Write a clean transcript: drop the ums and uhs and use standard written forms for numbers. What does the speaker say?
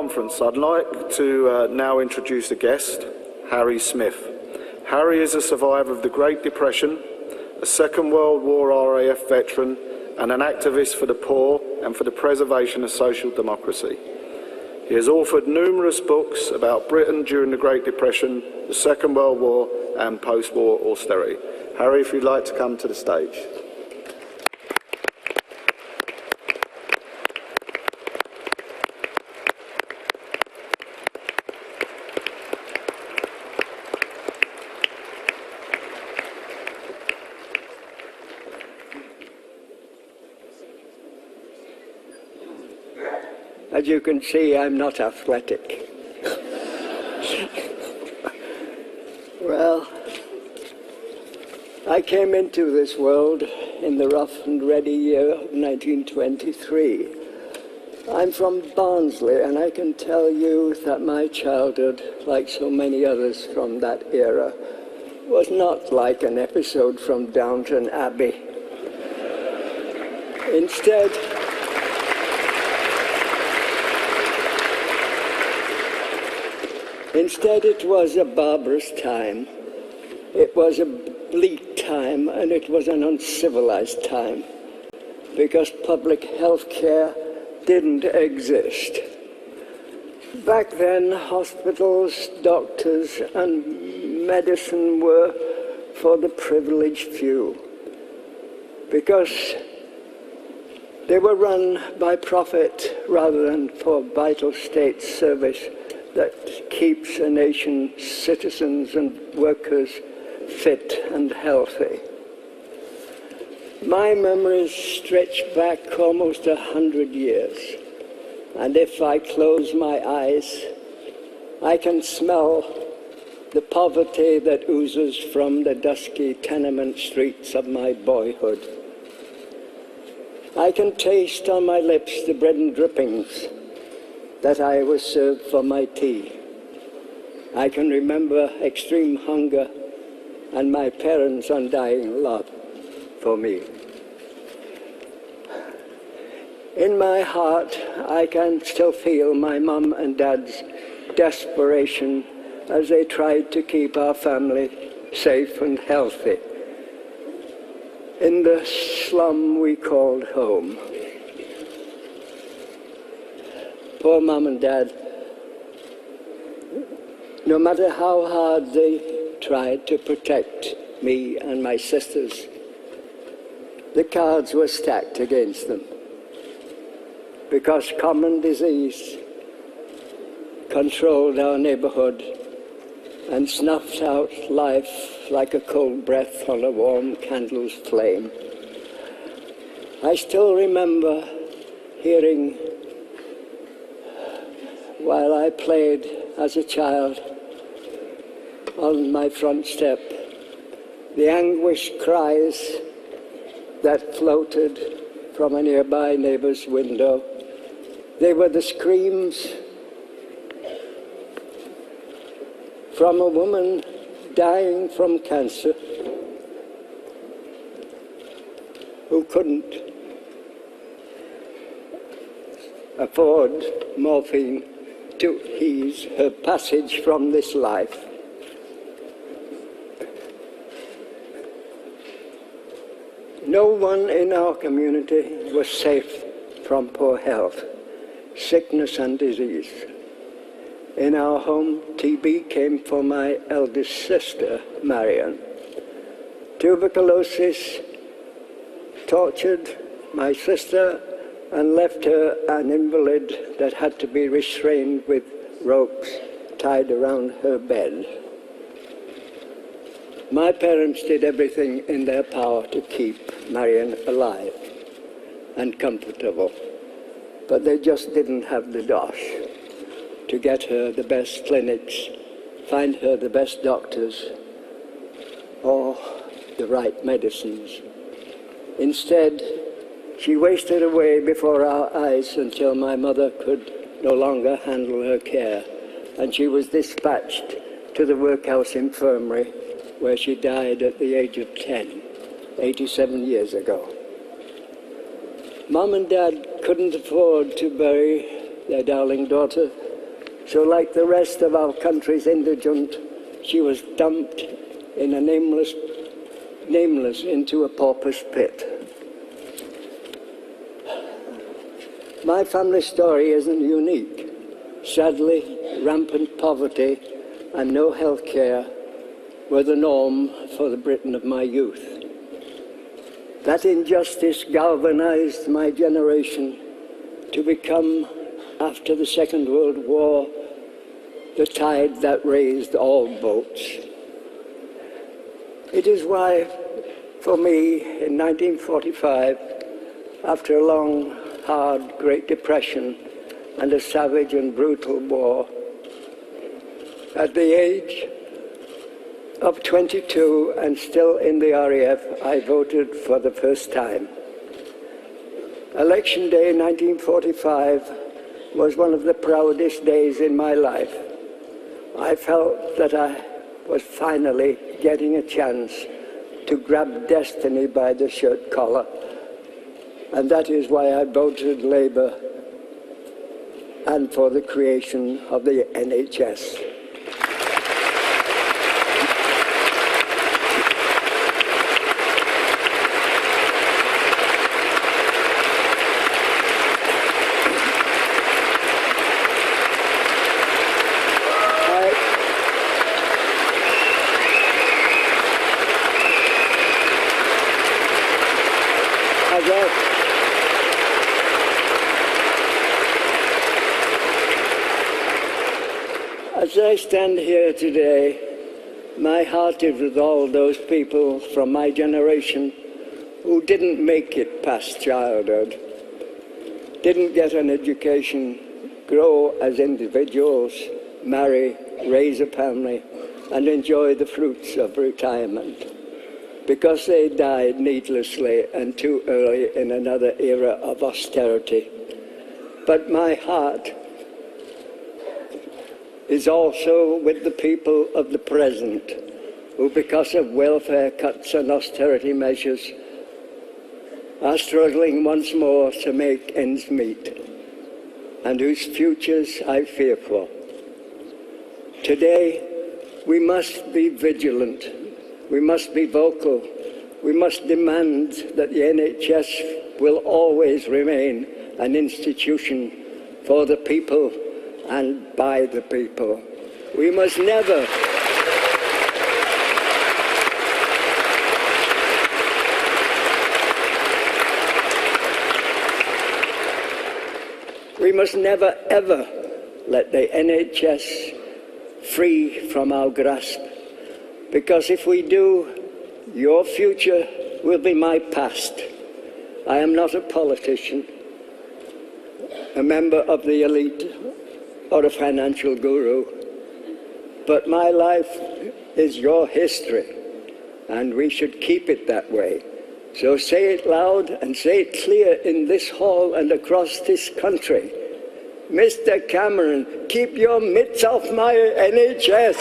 conference, I'd like to now introduce a guest, Harry Smith. Harry is a survivor of the Great Depression, a Second World War RAF veteran, and an activist for the poor and for the preservation of social democracy. He has authored numerous books about Britain during the Great Depression, the Second World War, and post-war austerity. Harry, if you'd like to come to the stage. As you can see, I'm not athletic. Well, I came into this world in the rough and ready year of 1923. I'm from Barnsley, and I can tell you that my childhood, like so many others from that era, was not like an episode from Downton Abbey. Instead, it was a barbarous time. It was a bleak time, and it was an uncivilized time, because public health care didn't exist. Back then, hospitals, doctors, and medicine were for the privileged few, because they were run by profit rather than for vital state service that keeps a nation's citizens and workers fit and healthy. My memories stretch back almost 100 years, and if I close my eyes, I can smell the poverty that oozes from the dusky tenement streets of my boyhood. I can taste on my lips the bread and drippings that I was served for my tea. I can remember extreme hunger and my parents' undying love for me. In my heart, I can still feel my mum and dad's desperation as they tried to keep our family safe and healthy in the slum we called home. Poor Mum and Dad, no matter how hard they tried to protect me and my sisters, the cards were stacked against them, because common disease controlled our neighborhood and snuffed out life like a cold breath on a warm candle's flame. I still remember hearing, while I played as a child on my front step, the anguished cries that floated from a nearby neighbor's window. They were the screams from a woman dying from cancer who couldn't afford morphine to ease her passage from this life. No one in our community was safe from poor health, sickness and disease. In our home, TB came for my eldest sister, Marion. Tuberculosis tortured my sister and left her an invalid that had to be restrained with ropes tied around her bed. My parents did everything in their power to keep Marion alive and comfortable, but they just didn't have the dosh to get her the best clinics, find her the best doctors, or the right medicines. Instead, she wasted away before our eyes until my mother could no longer handle her care, and she was dispatched to the workhouse infirmary, where she died at the age of 10, 87 years ago. Mom and Dad couldn't afford to bury their darling daughter So like the rest of our country's indigent, she was dumped in a nameless into a pauper's pit. My family story isn't unique. Sadly, rampant poverty and no health care were the norm for the Britain of my youth. That injustice galvanized my generation to become, after the Second World War, the tide that raised all boats. It is why, for me, in 1945, after a long, hard Great Depression and a savage and brutal war, at the age of 22 and still in the RAF, I voted for the first time. Election Day 1945 was one of the proudest days in my life. I felt that I was finally getting a chance to grab destiny by the shirt collar, and that is why I voted Labour and for the creation of the NHS. As I stand here today, my heart is with all those people from my generation who didn't make it past childhood, didn't get an education, grow as individuals, marry, raise a family, and enjoy the fruits of retirement, because they died needlessly and too early in another era of austerity. But my heart is also with the people of the present, who, because of welfare cuts and austerity measures, are struggling once more to make ends meet, and whose futures I fear for. Today, we must be vigilant, we must be vocal, we must demand that the NHS will always remain an institution for the people and by the people. We must never ever let the NHS free from our grasp, because if we do, your future will be my past. I am not a politician, a member of the elite, or a financial guru, but my life is your history, and we should keep it that way. So say it loud and say it clear in this hall and across this country. Mr. Cameron, keep your mitts off my NHS.